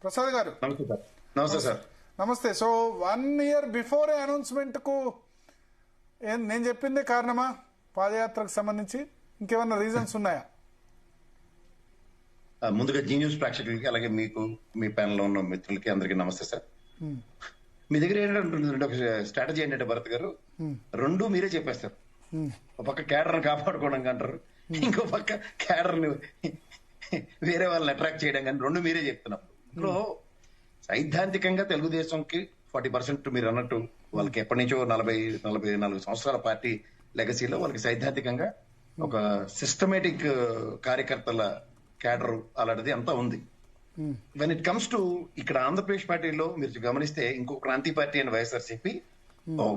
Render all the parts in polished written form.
ప్రసాద్ గారు నమస్తే సార్. నమస్తే సార్. నమస్తే. సో 1 year బిఫోర్ అనౌన్స్మెంట్ కు నేను చెప్పిందే కారణమా పాదయాత్రకు సంబంధించి? ఇంకేమన్నా రీజన్స్ ఉన్నాయా? ముందుగా జీ న్యూస్ ప్రేక్షకులకి అలాగే మీకు మీ ప్యానల్ లో ఉన్న మిత్రులకి అందరికీ నమస్తే సార్. మీ దగ్గర ఏంటంటే ఒక స్ట్రాటజీ ఏంటంటే భరత్ గారు, రెండు మీరే చెప్పేస్తారు. ఒక పక్క క్యాడర్ కాపాడుకోవడం అంటారు, ఇంకో పక్క క్యాడర్ వేరే వాళ్ళని అట్రాక్ట్ చేయడం కానీ రెండు మీరే చెప్తున్నారు. ఇందులో సైద్ధాంతికంగా తెలుగుదేశంకి 40% మీరు అన్నట్టు వాళ్ళకి ఎప్పటి నుంచో 44 సంవత్సరాల పార్టీ లెగసీలో వాళ్ళకి సైద్ధాంతికంగా ఒక సిస్టమేటిక్ కార్యకర్తల క్యాడర్ అలాంటిది అంతా ఉంది. వెన్ ఇట్ కమ్స్ టు ఇక్కడ ఆంధ్రప్రదేశ్ పార్టీలో మీరు గమనిస్తే ఇంకో క్రాంతి పార్టీ అని వైఎస్ఆర్సీపీ,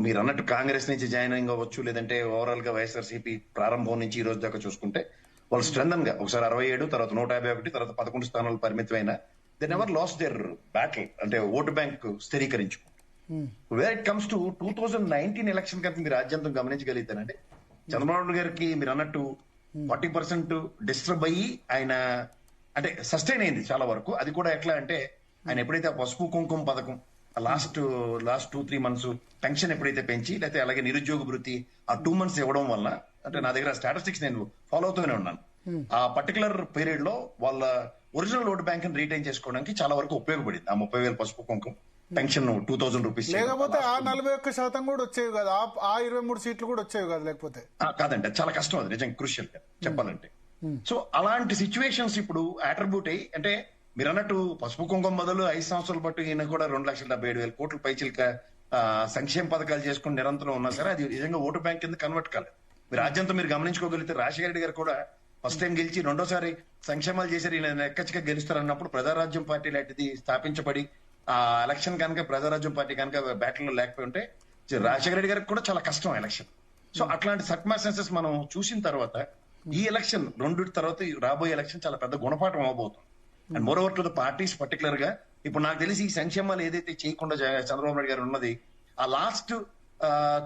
మీరు అన్నట్టు కాంగ్రెస్ నుంచి జాయిన్ అవ్వచ్చు, లేదంటే ఓవరాల్ గా వైఎస్ఆర్సీపీ ప్రారంభం నుంచి ఈ రోజు దాకా చూసుకుంటే వాళ్ళు స్ట్రెంథన్ గా ఒకసారి 67, తర్వాత 151, తర్వాత 11 స్థానాలు పరిమితమైన they never lost their battle, అంటే ఓటు బ్యాంక్ స్థిరీకరించు. Where it comes to 2019 election కనుక మీరు రాజ్యాంగం గమనించగలిగితేనంటే చంద్రబాబు గారికి మీరు అన్నట్టు 40% డిస్టర్బ్ అయ్యి ఆయన అంటే సస్టైన్ అయింది చాలా వరకు. అది కూడా ఎట్లా అంటే ఆయన ఎప్పుడైతే పసుపు కుంకుమ పథకం లాస్ట్ 2-3 months పెన్షన్ ఎప్పుడైతే పెంచి, లేకపోతే అలాగే నిరుద్యోగ వృత్తి ఆ 2 months ఇవ్వడం వల్ల, అంటే నా దగ్గర స్టాటిస్టిక్స్ నేను ఫాలో అవుతూనే ఉన్నాను, ఆ పర్టికులర్ పీరియడ్ లో వాళ్ళ ఒరిజినల్ ఓట్ బ్యాంక్ రీటైన్ చేసుకోవడానికి చాలా వరకు ఉపయోగపడింది. ఆ 30,000 పసుపు కుంకుమ పెన్షన్ 2,000 రూపీస్. లేకపోతే ఆ 41% కూడా వచ్చేవి కదా, ఆ 23 సీట్లు కూడా వచ్చేవి కదా లేకపోతే. కాదంటే చాలా కష్టం, అది నిజంగా క్రూషియల్ గా చెప్పాలంటే. సో అలాంటి సిచ్యువేషన్స్ ఇప్పుడు అట్రిబ్యూట్ అయ్యి, అంటే మీరు అన్నట్టు పసుపు కుంకుమ బదులు 5 సంవత్సరాల పాటు ఈయన కూడా 2,77,000 కోట్ల పైచిలక సంక్షేమ పథకాలు చేసుకుని నిరంతరం ఉన్నా సరే అది నిజంగా ఓటు బ్యాంక్ కింద కన్వర్ట్ కాలేదు. మీరు రాజ్యంతో మీరు గమనించుకోగలిగితే రాజశేఖర రెడ్డి గారు కూడా ఫస్ట్ టైం గెలిచి రెండోసారి సంక్షేమాలు చేశారు, ఈయన ఎక్కచ్చిగా గెలుస్తారన్నప్పుడు ప్రజారాజ్యం పార్టీ లాంటిది స్థాపించబడి ఆ ఎలక్షన్ కనుక ప్రజారాజ్యం పార్టీ కనుక బ్యాటిల్ లో లేకపోయి ఉంటే రాజశేఖర రెడ్డి గారికి కూడా చాలా కష్టం ఎలక్షన్. సో అట్లాంటి సర్కమ్స్టాన్సెస్ మనం చూసిన తర్వాత ఈ ఎలక్షన్ రెండింటి తర్వాత రాబోయే ఎలక్షన్ చాలా పెద్ద గుణపాఠం అవబోతుంది. And moreover to the parties particular గా ఇప్పుడు నాకు తెలిసి ఈ సంక్షేమాలు ఏదైతే చేయకుండా చంద్రబాబు నాయుడు గారు ఉన్నది, ఆ last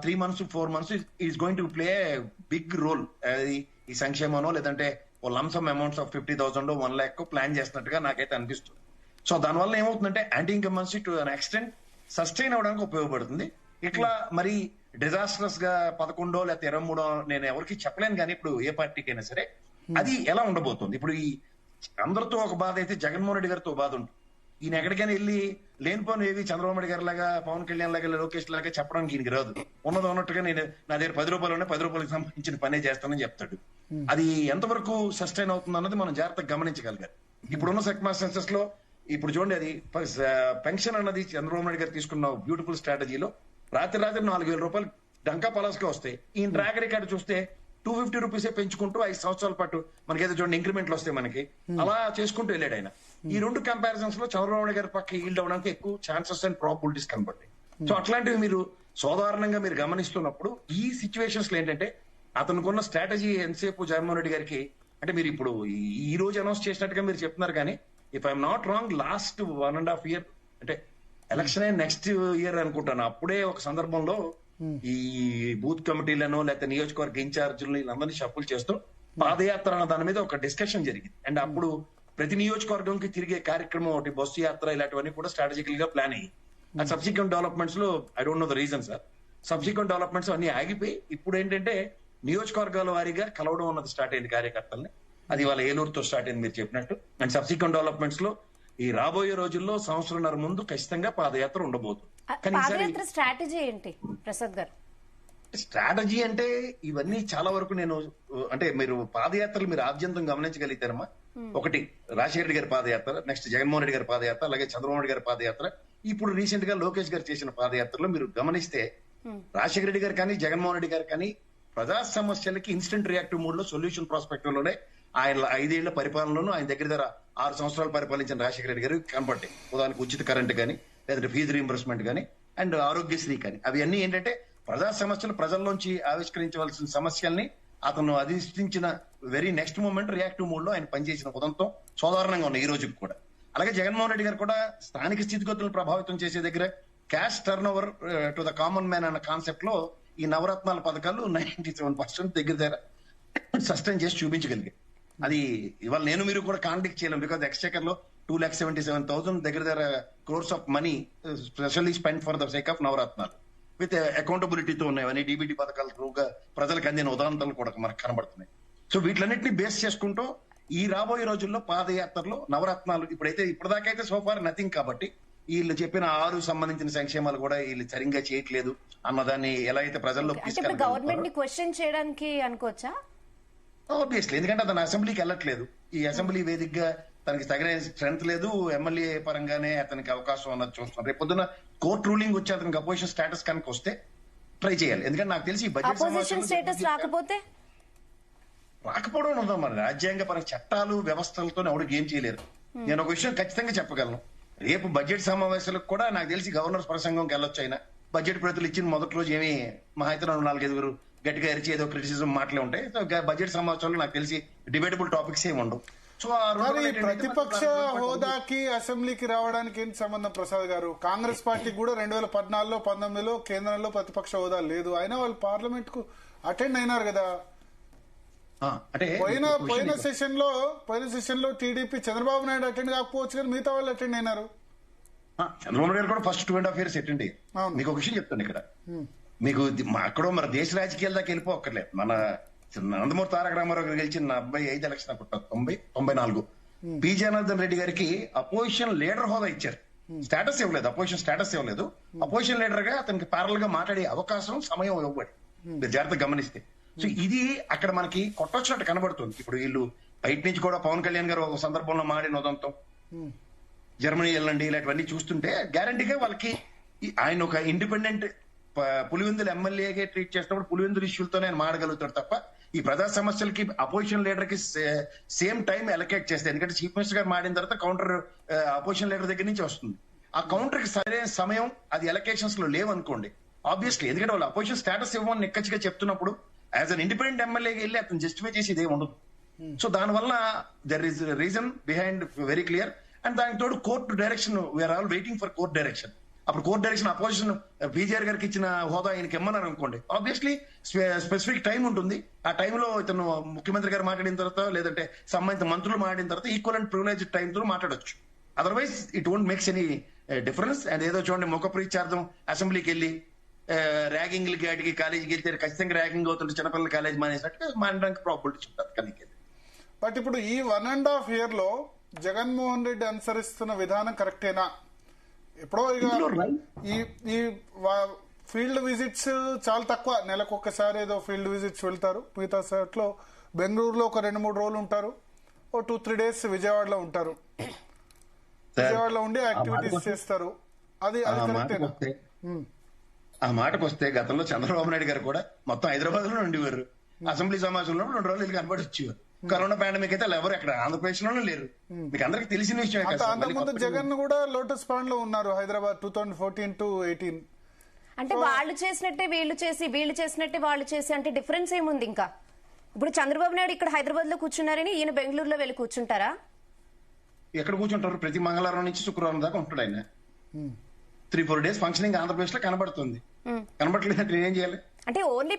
3 months 4 months is going to play big role. ఈ సంక్షేమనో లేదంటే ఓ lump sum amounts of 50,000 1 lakh plan చేస్తున్నట్టుగా నాకైతే అనిపిస్తుంది. సో దానివల్ల ఏమవుతుందంటే anti incumbency to an extent sustain అవడానికి ఉపయోగపడుతుంది. ఇట్లా మరి డిజాస్టర్స్ గా 11 లేకపోతే 23 నేను ఎవరికి చెప్పలేను, కానీ ఇప్పుడు ఏ పార్టీకైనా సరే అది ఎలా ఉండబోతుంది. ఇప్పుడు ఈ అందరితో ఒక బాధ అయితే జగన్మోహన్ రెడ్డి గారితో బాధ ఉంటుంది. ఈయన ఎక్కడికైనా వెళ్ళి లేనిపోను ఏవి చంద్రబాబు నాయుడు గారి లాగా పవన్ కళ్యాణ్ లాగా లోకేష్ లాగా చెప్పడానికి ఈయనకి రాదు. ఉన్నది ఉన్నట్టుగా నేను నా దగ్గర 10 రూపాయలు ఉన్నాయి, 10 రూపాయలకు సంబంధించిన పనే చేస్తానని చెప్తాడు. అది ఎంతవరకు సస్టైన్ అవుతుంది అన్నది మనం జాగ్రత్తగా గమనించగలిగారు. ఇప్పుడున్న సర్కమ్స్టాన్సెస్ లో ఇప్పుడు చూడండి, అది పెన్షన్ అన్నది చంద్రబాబు నాయుడు గారు తీసుకున్న బ్యూటిఫుల్ స్ట్రాటజీలో రాత్రి 4,000 రూపాయలు డంకా పలాస్గా వస్తాయి. ఈ ట్రాక్ రికార్డు చూస్తే 250 రూపీసే పెంచుకుంటూ 5 సంవత్సరాల పాటు మనకైతే చూడండి ఇంక్రిమెంట్లు వస్తాయి మనకి, అలా చేసుకుంటూ వెళ్ళాడు ఆయన. ఈ రెండు కంపారిజన్స్ లో చంద్రబాబు నాయుడు గారి పక్క ఈల్డ్ అవడానికి ఎక్కువ ఛాన్సెస్ అండ్ ప్రాబిలిటీస్ కనబడ్డాయి. సో అట్లాంటివి మీరు సాధారణంగా మీరు గమనిస్తున్నప్పుడు ఈ సిచ్యువేషన్స్ లో ఏంటంటే అతనుకున్న స్ట్రాటజీ ఎంతసేపు జగన్మోహన్ రెడ్డి గారికి, అంటే మీరు ఇప్పుడు ఈ రోజు అనౌన్స్ చేసినట్టుగా మీరు చెప్తున్నారు, కానీ if I'm not wrong last 1.5 year అంటే ఎలక్షన్ నెక్స్ట్ ఇయర్ అనుకుంటాను, అప్పుడే ఒక సందర్భంలో ఈ బూత్ కమిటీలను లేకపోతే నియోజకవర్గ ఇన్ఛార్జీలను వీళ్ళందరినీ షఫుల్ చేస్తూ పాదయాత్ర అన్న దాని మీద ఒక డిస్కషన్ జరిగింది. అండ్ అప్పుడు ప్రతి నియోజకవర్గంకి తిరిగే కార్యక్రమం ఒకటి, బస్సు యాత్ర, ఇలాంటివన్నీ కూడా స్ట్రాటజికల్ గా ప్లాన్ అయ్యి ఆ సబ్సిక్వెంట్ డెవలప్మెంట్స్ లో I don't know the reason sir, subsequent developments అన్ని ఆగిపోయి ఇప్పుడు ఏంటంటే నియోజకవర్గాల వారీగా కలవడం అన్నది స్టార్ట్ అయింది కార్యకర్తల్ని. అది వాళ్ళ ఏలూరుతో స్టార్ట్ అయింది మీరు చెప్పినట్టు. అండ్ సబ్సిక్వెంట్ డెవలప్మెంట్స్ లో ఈ రాబోయే రోజుల్లో 1.5 సంవత్సరం ముందు ఖచ్చితంగా పాదయాత్ర ఉండబోతుంది. పాదయాత్ర స్ట్రాటజీ ఏంటి ప్రసాద్ గారు? స్ట్రాటజీ అంటే ఇవన్నీ చాలా వరకు నేను అంటే మీరు పాదయాత్రలు మీరు ఆద్యంతం గమనించగలిగితారమ్మా. ఒకటి రాజశేఖర రెడ్డి గారి పాదయాత్ర, నెక్స్ట్ జగన్మోహన్ రెడ్డి గారి పాదయాత్ర, అలాగే చంద్రబాబు నాయుడు గారి పాదయాత్ర, ఇప్పుడు రీసెంట్ గా లోకేష్ గారు చేసిన పాదయాత్రలో మీరు గమనిస్తే రాజశేఖర రెడ్డి గారు కానీ జగన్మోహన్ రెడ్డి గారు కానీ ప్రజా సమస్యలకి ఇన్స్టెంట్ రియాక్టివ్ మోడ్ లో సొల్యూషన్ ప్రాస్పెక్టివ్ లోనే ఆయన 5 ఏళ్ల పరిపాలనలోనూ ఆయన దగ్గర 6 సంవత్సరాలు పరిపాలించిన రాజశేఖర రెడ్డి గారు కనపడ్డాయి. ఉదాహరణకు ఉచిత కరెంట్ కానీ, లేదంటే ఫీజు రీంబర్స్మెంట్ కానీ, అండ్ ఆరోగ్యశ్రీ కానీ, అవి అన్ని ఏంటంటే ప్రజా సమస్యలు ప్రజల్లోంచి ఆవిష్కరించవలసిన సమస్యల్ని అతను అధిష్ఠించిన very next moment reactive mode లో ఆయన పనిచేసిన ఉదంతం సాధారణంగా ఉన్నాయి ఈ రోజుకి కూడా. అలాగే జగన్మోహన్ రెడ్డి గారు కూడా స్థానిక స్థితిగతులను ప్రభావితం చేసే దగ్గర cash turn over to the common man అన్న కాన్సెప్ట్ లో ఈ నవరత్నాల పథకాలు 97% దగ్గర సస్టైన్ చేసి చూపించగలిగాయి. అది ఇవాళ నేను మీరు కూడా కాంటాక్ట్ చేయలేం, బికాజ్ ఎక్స్చేకర్ లో 2,77,000 దగ్గర crores of money specially spend for the sake of నవరత్నాలు విత్ అకౌంటబిలిటీతో ఉన్నాయి. డీబీటీ పథకాల త్రూగా ప్రజలకు అందిన ఉదాహరణలు కూడా మనకు కనబడుతున్నాయి. సో వీటిలన్నింటినీ బేస్ చేసుకుంటూ ఈ రాబోయే రోజుల్లో పాదయాత్రలో నవరత్నాలు ఇప్పటిదాకైతే సోఫార్ నథింగ్. కాబట్టి వీళ్ళు చెప్పిన 6 సంబంధించిన సంక్షేమాలు కూడా వీళ్ళు సరిగ్గా చేయట్లేదు అన్నదాన్ని ఎలా అయితే ప్రజల్లో గవర్నమెంట్ ని క్వశ్చన్ చేయడానికి అనుకోవచ్చా? ఆబ్వియస్లీ, ఎందుకంటే అతను అసెంబ్లీకి వెళ్ళట్లేదు. ఈ అసెంబ్లీ వేదికగా తనకి తగిన స్ట్రెంత్ లేదు. ఎమ్మెల్యే పరంగానే అతనికి అవకాశం అన్నది చూస్తున్నాం. రేపు పొద్దున కోర్టు రూలింగ్ వచ్చి అతనికి అపోజిషన్ స్టేటస్ కనుక వస్తే ట్రై చేయాలి. ఎందుకంటే నాకు తెలిసి అపోజిషన్ స్టేటస్ రాకపోవడం ఉందా మరి రాజ్యాంగ పర చట్టాలు వ్యవస్థలతో ఎవరికి ఏం చేయలేరు. నేను ఒక విషయం ఖచ్చితంగా చెప్పగలను. రేపు బడ్జెట్ సమావేశాలకు కూడా నాకు తెలిసి గవర్నర్ ప్రసంగంకి వెళ్ళొచ్చు. అయినా బడ్జెట్ ప్రతులు ఇచ్చిన మొదటి రోజు ఏమి మహా అయితే 4-5 గట్టిగా ఎరిచి ఏదో క్రిటిసిజం మాటలే ఉంటాయి. బడ్జెట్ సమావేశాల్లో నాకు తెలిసి డిబేటబుల్ టాపిక్స్ ఏమి ఉండవు. సో ప్రతిపక్ష హోదాకి అసెంబ్లీకి రావడానికి ఏంటి సంబంధం ప్రసాద్ గారు? కాంగ్రెస్ పార్టీకి కూడా 2014లో 19లో కేంద్రంలో ప్రతిపక్ష హోదా లేదు. అయినా వాళ్ళు పార్లమెంట్ కు అటెండ్ అయినారు కదా. పోయిన సెషన్ లో టీడీపీ చంద్రబాబు నాయుడు అటెండ్ కాకపోవచ్చు కానీ మిగతా వాళ్ళు అటెండ్ అయినారు. చంద్రబాబు నాయుడు కూడా ఫస్ట్ 2.5 years అటెండ్ అయ్యారు. మీకు ఒక విషయం చెప్తాను ఇక్కడ. మీకు అక్కడ మన దేశ రాజకీయాల దాకా వెళ్ళిపోక్కర్లేదు. మన నందమూరి తారక రామారావు గారు గెలిచిన 75 ఎలక్షన్ అనుకుంటారు 94 పి జనార్దన్ రెడ్డి గారికి అపోజిషన్ లీడర్ హోదా ఇచ్చారు. స్టేటస్ ఇవ్వలేదు, అపోజిషన్ స్టేటస్ ఇవ్వలేదు. అపోజిషన్ లీడర్ గా అతనికి ప్యారల్ గా మాట్లాడే అవకాశం సమయం ఇవ్వబడి మీరు జాగ్రత్తగా గమనిస్తే. సో ఇది అక్కడ మనకి కొట్టొచ్చినట్టు కనబడుతుంది. ఇప్పుడు వీళ్ళు బయట నుంచి కూడా పవన్ కళ్యాణ్ గారు ఒక సందర్భంలో మాడిన ఉదంతం, జర్మనీ వెళ్ళండి ఇలాంటివన్నీ చూస్తుంటే గ్యారంటీగా వాళ్ళకి ఆయన ఒక ఇండిపెండెంట్ పులివెందుల ఎమ్మెల్యేగా ట్రీట్ చేసినప్పుడు పులివెందుల ఇష్యూలతోనే ఆయన మాడగలుగుతాడు తప్ప ఈ ప్రజా సమస్యలకి అపోజిషన్ లీడర్ కి సేమ్ టైం అలొకేట్ చేస్తే. ఎందుకంటే చీఫ్ మినిస్టర్ గారు మాడిన తర్వాత కౌంటర్ అపోజిషన్ లీడర్ దగ్గర నుంచి వస్తుంది. ఆ కౌంటర్ కి సరైన సమయం అది ఎలకేషన్స్ లో లేవనుకోండి ఆబ్వియస్లీ. ఎందుకంటే వాళ్ళు అపోజిషన్ స్టేటస్ ఇవ్వమని నిక్కచ్చిగా చెప్తున్నప్పుడు యాజ్ అన్ ఇండిపెండెంట్ ఎమ్మెల్యేకి వెళ్ళి అతను జస్టిఫై చేసి ఇదే ఉండదు. సో దానివల్ల there is reason behind very clear. And దానికి తోడు court direction, we are all waiting for court direction. అప్పుడు కోర్ట్ డైరెక్షన్ అపోజిషన్ బీజేఆర్ గారికి ఇచ్చిన హోదా ఆయనకి ఇమ్మన్నారు అనుకోండి, ఆబ్వియస్లీ స్పెసిఫిక్ టైం ఉంటుంది. ఆ టైంలో ఇతను ముఖ్యమంత్రి గారు మాట్లాడిన తర్వాత లేదంటే సంబంధిత మంత్రులు మాట్లాడిన తర్వాత ఈక్వల్ అండ్ ప్రివిలేజ్ టైంతో మాట్లాడొచ్చు. Otherwise it won't makes any difference. And ఏదో చూడండి ముఖప్రీత్యార్థం అసెంబ్లీకి వెళ్ళి ర్యాగింగ్లకి వాటికి కాలేజీకి వెళ్తే ఖచ్చితంగా ర్యాగింగ్ అవుతుంటే చిన్నపిల్లల కాలేజ్ మానేసినట్టు మానడానికి ప్రాబిలిటీ ఉంటుంది కనుక. బట్ ఇప్పుడు ఈ 1.5 year లో జగన్మోహన్ రెడ్డి అనుసరిస్తున్న విధానం కరెక్టేనా? ఎప్పుడో ఈ ఫీల్డ్ విజిట్స్ చాలా తక్కువ, నెలకు ఒక్కసారి ఏదో ఫీల్డ్ విజిట్స్ వెళ్తారు. మిగతా సార్లో బెంగళూరులో ఒక 2-3 రోజులు ఉంటారు, ఓ 2-3 days విజయవాడలో ఉంటారు. విజయవాడలో ఉండి యాక్టివిటీస్ చేస్తారు. అది కరెక్టేనా? ఆ మాటకు వస్తే గతంలో చంద్రబాబు నాయుడు గారు కూడా మొత్తం హైదరాబాద్ లో ఉండేవారు. అసెంబ్లీ సమావేశంలో 2 రోజులు వెళ్ళి కనబడి వచ్చేవారు. కరోనా పాండమిక్ అయితే ఎవరు ఎక్కడ ఆంధ్రప్రదేశ్ లోనే లేరు. మీకు అందరికి తెలిసిన విషయం. అంతకుముందు జగన్ కూడా లోటస్ పాండ్ లో ఉన్నారు హైదరాబాద్ 2014 to 18. అంటే వాళ్ళు చేసినట్టే వీళ్ళు చేసి, వీళ్ళు చేసినట్టే వాళ్ళు చేసి, అంటే డిఫరెన్స్ ఏముంది? ఇంకా ఇప్పుడు చంద్రబాబు నాయుడు ఇక్కడ హైదరాబాద్ లో కూర్చున్నారని ఈయన బెంగళూరులో వెళ్ళి కూర్చుంటారా? ఎక్కడ కూర్చుంటారు? ప్రతి మంగళవారం నుంచి శుక్రవారం దాకా ఉంటాడు ఆయన. 3-4 days ఫంక్షనింగ్ ఆంధ్రప్రదేశ్ లో కనబడుతుంది. కనబడలేదంటే ఏం చేయాలి? అంటే ఓన్లీ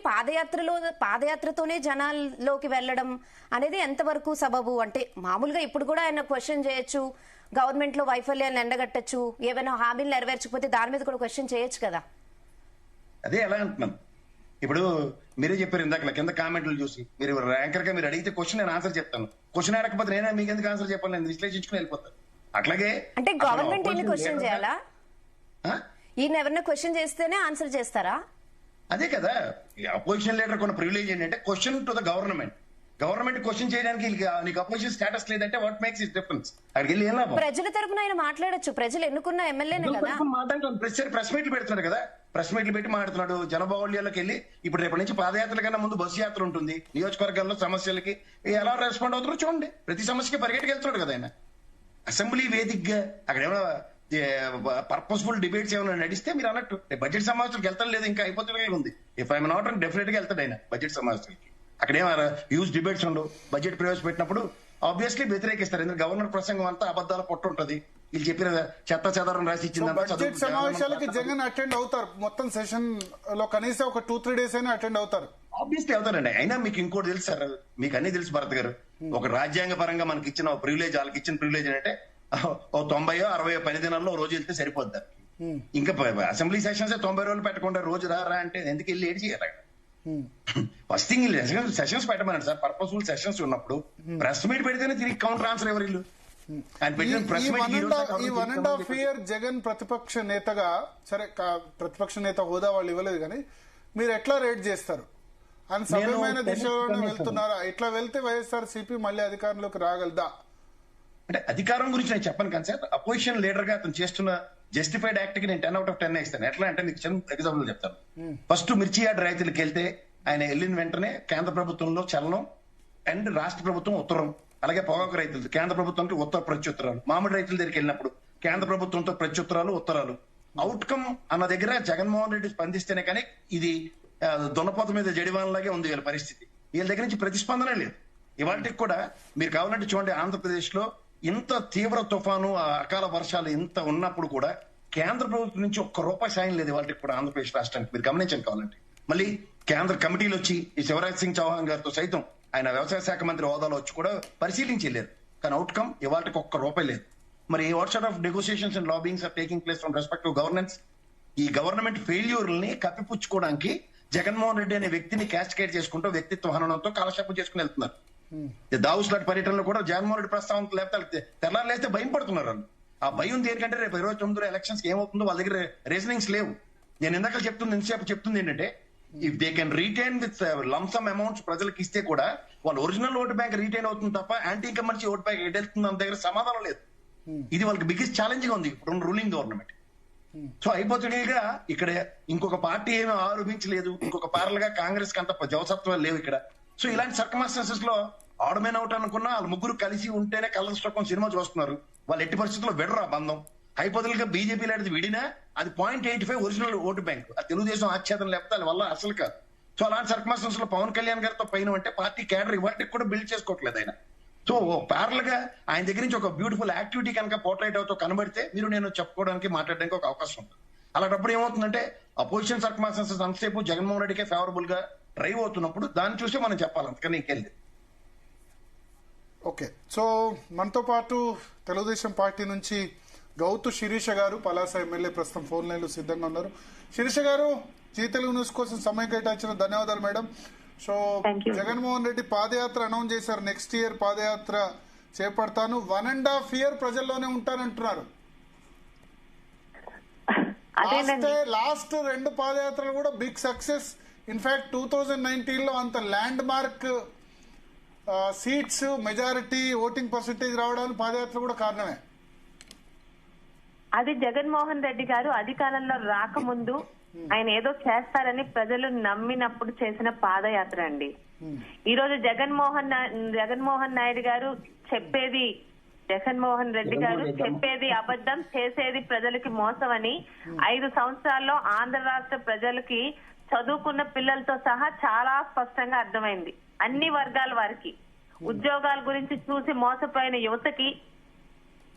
పాదయాత్రతోనే జనాల్లోకి వెళ్ళడం అనేది ఎంతవరకు సబబు? అంటే మామూలుగా ఇప్పుడు కూడా ఆయన క్వశ్చన్ చేయొచ్చు, గవర్నమెంట్ లో వైఫల్యాన్ని ఎండగట్టచ్చు, ఏమైనా హామీలు నెరవేర్చకపోతే దాని మీద కూడా క్వశ్చన్ చేయొచ్చు కదా. అదే ఎలా అంటున్నాను. ఇప్పుడు మీరే చెప్పారు ఇందాక కింద కామెంట్లు చూసి, మీరు ర్యాంకర్ గా మీరు అడిగితే క్వశ్చన్ నేను ఆన్సర్ చెప్తాను. క్వశ్చన్ అడగకపోతే నేనే మీకు ఎందుకు ఆన్సర్ చెప్పాలి? నేను విశ్లేషించుకుని వెళ్ళిపోతాను. అట్లాగే అంటే గవర్నమెంట్ ఈయన క్వశ్చన్ చేయాలా? ఈయన ఎవరైనా క్వశ్చన్ చేస్తేనే ఆన్సర్ చేస్తారా? అదే కదా అపోజిషన్ లీడర్ కొన్న ప్రివిలేజ్ ఏంటంటే question to the government. Government question చేయడానికి నీకు అపోజిషన్ స్టేటస్ లేదంటే వాట్ మేక్స్ ఇట్ డిఫరెన్స్? అక్కడికి వెళ్ళి ఏం లాభం? ప్రజల తరపున ఆయన మాట్లాడొచ్చు, ప్రజలు ఎన్నుకున్న ఎమ్మెల్యేనే కదా. ప్రెస్ మీట్లు పెడుతున్నాడు కదా, ప్రెస్ మీట్లు పెట్టి మాట్లాడుతున్నాడు. జనబాహుళ్యాలకు వెళ్ళి ఇప్పుడు రేపటి నుంచి పాదయాత్రల కన్నా ముందు బస్సు యాత్ర ఉంటుంది. నియోజకవర్గాల్లో సమస్యలకి ఎలా రెస్పాండ్ అవుతారో చూడండి. ప్రతి సమస్యకి పరిగెట్టుకు వెళ్తున్నాడు కదా ఆయన. అసెంబ్లీ వేదికగా అక్కడ ఏమైనా పర్పస్ఫుల్ డిబేట్స్ ఏమైనా నడిస్తే మీరు అన్నట్టు బడ్జెట్ సమావేశాలకు వెళ్తాను లేదు, ఇంకా అయిపోతూనే ఉంది. ఇఫ్ ఐఎమ్ నాట్ డెఫినెట్ గా వెళ్తాడు ఆయన బడ్జెట్ సమావేశాలకి. అక్కడ ఏమైనా హ్యూజ్ డిబేట్స్ ఉండవు. బడ్జెట్ ప్రవేశపెట్టినప్పుడు ఆబ్వియస్లీ వ్యతిరేకిస్తారు. ఎందుకంటే గవర్నర్ ప్రసంగం అంతా అబద్దాల పొట్టు ఉంటుంది. వీళ్ళు చెప్పిన చెత్త చెదారం రాసి ఇచ్చింది. బడ్జెట్ సమావేశాలకి జగన్ అటెండ్ అవుతారు. మొత్తం సెషన్ లో కనీసం ఒక 2-3 days అయినా అటెండ్ అవుతారు. ఆబ్వియస్లీ అవుతారండి. అయినా మీకు ఇంకోటి తెలుసు సార్, మీకు అన్ని తెలుసు భరత్ గారు. ఒక రాజ్యాంగ పరంగా మనకి ఇచ్చిన ప్రివిలేజ్, వాళ్ళకి ఇచ్చిన ప్రివిలేజ్ ఏంటంటే ఓ 90-60 పని దినాల్లో ఓ రోజు వెళ్తే సరిపోద్ది. ఇంకా అసెంబ్లీ సెషన్స్ 90 రోజులు పెట్టకుండా రోజు రా అంటే ఎందుకు వెళ్ళి ఏడు చేయాలి అక్కడ? ఫస్ట్ థింగ్ సెషన్స్ పెట్టమన్నాడు సార్. పర్పస్ఫుల్ సెషన్స్ ఉన్నప్పుడు ప్రెస్ మీట్ పెడితేనే తిరిగి కౌంటర్ ఆన్సర్ ఎవరు ఇల్లు ఆయన పెట్టిన ప్రెస్ మీట్. ఈ 1.5 year జగన్ ప్రతిపక్ష నేతగా, సరే ప్రతిపక్ష నేత హోదా వాళ్ళు ఇవ్వలేదు కానీ మీరు ఎట్లా రేట్ చేస్తారు? ఆయన సభ్యమైన దిశలోనే వెళ్తున్నారా? ఇట్లా వెళ్తే వైఎస్ఆర్సీపీ మళ్ళీ అధికారంలోకి రాగలదా? అంటే అధికారం గురించి నేను చెప్పను కానీ సార్, అపోజిషన్ లీడర్ గా అతను చేస్తున్న జస్టిఫైడ్ యాక్ట్ కి నేను 10 out of 10 ఇస్తాను. ఎట్లా అంటే మీకు చిన్న ఎగ్జాంపుల్ చెప్తాను. ఫస్ట్ మిర్చి యార్డ్ రైతులకు వెళ్తే ఆయన వెళ్ళిన వెంటనే కేంద్ర ప్రభుత్వంలో చలనం అండ్ రాష్ట్ర ప్రభుత్వం ఉత్తరం, అలాగే పొగాకు రైతులు కేంద్ర ప్రభుత్వానికి ఉత్తర ప్రత్యుత్తరాలు, మామిడి రైతుల దగ్గరికి వెళ్ళినప్పుడు కేంద్ర ప్రభుత్వంతో ప్రత్యుత్తరాలు ఉత్తరాలు. అవుట్కమ్ అన్న దగ్గర జగన్మోహన్ రెడ్డి స్పందిస్తేనే కానీ ఇది దున్నపోత మీద జడివాన్లాగే ఉంది వీళ్ళ పరిస్థితి. వీళ్ళ దగ్గర నుంచి ప్రతిస్పందనే లేదు. ఇవాళకి కూడా మీరు కావాలంటే చూడండి, ఆంధ్రప్రదేశ్ లో ఇంత తీవ్ర తుఫాను అకాల వర్షాలు ఇంత ఉన్నప్పుడు కూడా కేంద్ర ప్రభుత్వం నుంచి ₹1 సాయం లేదు ఇవాళకి కూడా ఆంధ్రప్రదేశ్ రాష్ట్రానికి. మీరు గమనించండి కావాలంటే. మళ్ళీ కేంద్ర కమిటీలు వచ్చి ఈ శివరాజ్ సింగ్ చౌహాన్ గారితో సైతం ఆయన వ్యవసాయ శాఖ మంత్రి హోదాలో వచ్చి కూడా పరిశీలించి వెళ్ళారు. కానీ అవుట్కమ్ ఇవాళకి ₹1 లేదు. మరి what sort of negotiations and lobbings are taking place from respect to governance? ఈ గవర్నమెంట్ ఫెయిల్యూర్ని కప్పిపుచ్చుకోవడానికి జగన్మోహన్ రెడ్డి అనే వ్యక్తిని క్యాస్టికేట్ చేసుకుంటూ వ్యక్తిత్వ హననంతో కాలక్షేపం చేసుకుని వెళ్తున్నారు. దావుస్లాట్ పర్యటనలో కూడా జగన్మోహన్ రెడ్డి ప్రస్తావన లేకపోతే తెల్లారులేస్తే భయం పడుతున్నారు వాళ్ళు. ఆ భయం దేనికంటే రేపు 29 ఎలక్షన్స్ ఏమవుతుందో వాళ్ళ దగ్గర రీజనింగ్స్ లేవు. నేను ఇందాక ఇంతసేపు చెప్తుంది ఏంటంటే, if they can retain with lump sum amounts ప్రజలకు ఇస్తే కూడా వాళ్ళ ఒరిజినల్ ఓటు బ్యాంక్ రీటైన్ అవుతుంది తప్ప యాంటీ ఇన్కమ్బెన్సీ ఓటు బ్యాంక్ ఎడెళ్తుంది అంత దగ్గర సమాధానం లేదు. ఇది వాళ్ళకి బిగ్గెస్ట్ ఛాలెంజ్ గా ఉంది ఇప్పుడు రూలింగ్ గవర్నమెంట్. సో అయిపోతుండేగా ఇక్కడ ఇంకొక పార్టీ ఏమీ ఆరోపించలేదు, ఇంకొక పార్లగా కాంగ్రెస్ కి అంత జవసత్వాలు లేవు ఇక్కడ. సో ఇలాంటి సర్కమాస్టెన్సెస్ లో ఆడమైన అవుట్ అనుకున్నా వాళ్ళ ముగ్గురు కలిసి ఉంటేనే కలర్ స్టోకం సినిమా చూస్తున్నారు. వాళ్ళు ఎట్టి పరిస్థితుల్లో విడరు ఆ బంధం. హైపోతల్ గా బీజేపీ లాంటిది విడినా అది 0.85 ఒరిజినల్ ఓటు బ్యాంక్. ఆ తెలుగుదేశం ఆచ్ఛేదం లేకపోతే అది వల్ల అసలు కాదు. సో అలాంటి సర్కమాస్టెన్స్ లో పవన్ కళ్యాణ్ గారితో పైన అంటే పార్టీ క్యాడర్ ఇవాటికి కూడా బిల్డ్ చేసుకోవట్లేదు ఆయన. సో ప్యారల్ గా ఆయన దగ్గర నుంచి ఒక బ్యూటిఫుల్ యాక్టివిటీ కనుక పోర్ట్రైట్ అవుతూ కనబడితే మీరు నేను చెప్పుకోవడానికి మాట్లాడడానికి ఒక అవకాశం ఉంటుంది. అలాంటప్పుడు ఏమవుతుందంటే అపోజిషన్ సర్కమాస్టెన్సెస్ అంతసేపు జగన్మోహన్ రెడ్డికే ఫేవరబుల్ గా డ్రైవ్ అవుతున్నప్పుడు దాన్ని చూసి మనం చెప్పాలి, అంతకని ఇంకెళ్ళి. ఓకే, సో మనతో పాటు తెలుగుదేశం పార్టీ నుంచి గౌతు శిరీష గారు, పలాస ఎమ్మెల్యే, ప్రస్తుతం ఫోన్ లైన్లో సిద్ధంగా ఉన్నారు. శిరీష గారు, జీ తెలుగు న్యూస్ కోసం సమయం కేటాయించిన ధన్యవాదాలు మేడం. సో జగన్మోహన్ రెడ్డి పాదయాత్ర అనౌన్స్ చేశారు, నెక్స్ట్ ఇయర్ పాదయాత్ర చేపడతాను, 1.5 year ప్రజల్లోనే ఉంటానంటున్నారు. లాస్ట్ 2 పాదయాత్రలు కూడా బిగ్ సక్సెస్. ఇన్ఫాక్ట్ 2019 లో అంత land mark seats, majority, voting percentage రావడానికి పాదయాత్ర కూడా కారణమే. అది జగన్మోహన్ రెడ్డి గారు అధికారంలో రాకముందు ఆయన ఏదో చేస్తారని ప్రజలు నమ్మినప్పుడు చేసిన పాదయాత్ర అండి. ఈ రోజు జగన్మోహన్ నాయుడు గారు చెప్పేది, జగన్మోహన్ రెడ్డి గారు చెప్పేది అబద్ధం, చేసేది ప్రజలకి మోసం అని 5 సంవత్సరాల్లో ఆంధ్ర రాష్ట్ర ప్రజలకి, చదువుకున్న పిల్లలతో సహా చాలా స్పష్టంగా అర్థమైంది. అన్ని వర్గాల వారికి, ఉద్యోగాల గురించి చూసి మోసపోయిన యువతకి,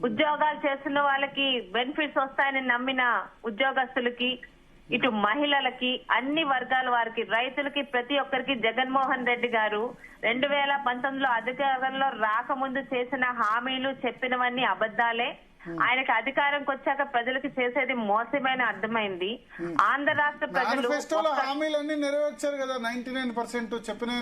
ఉద్యోగాలు చేస్తున్న వాళ్ళకి బెనిఫిట్స్ వస్తాయని నమ్మిన ఉద్యోగస్తులకి, ఇటు మహిళలకి, అన్ని వర్గాల వారికి, రైతులకి, ప్రతి ఒక్కరికి జగన్మోహన్ రెడ్డి గారు 2019లో అధికారంలో రాకముందు చేసిన హామీలు, చెప్పినవన్నీ అబద్దాలే. ఆయనకి అధికారంకి వచ్చాక ప్రజలకి చేసేది మోసమైన అర్థమైంది. ఆంధ్ర రాష్ట్ర ప్రజలు హామీలన్నీ నెరవేర్చారు కదా, 99% చెప్పిన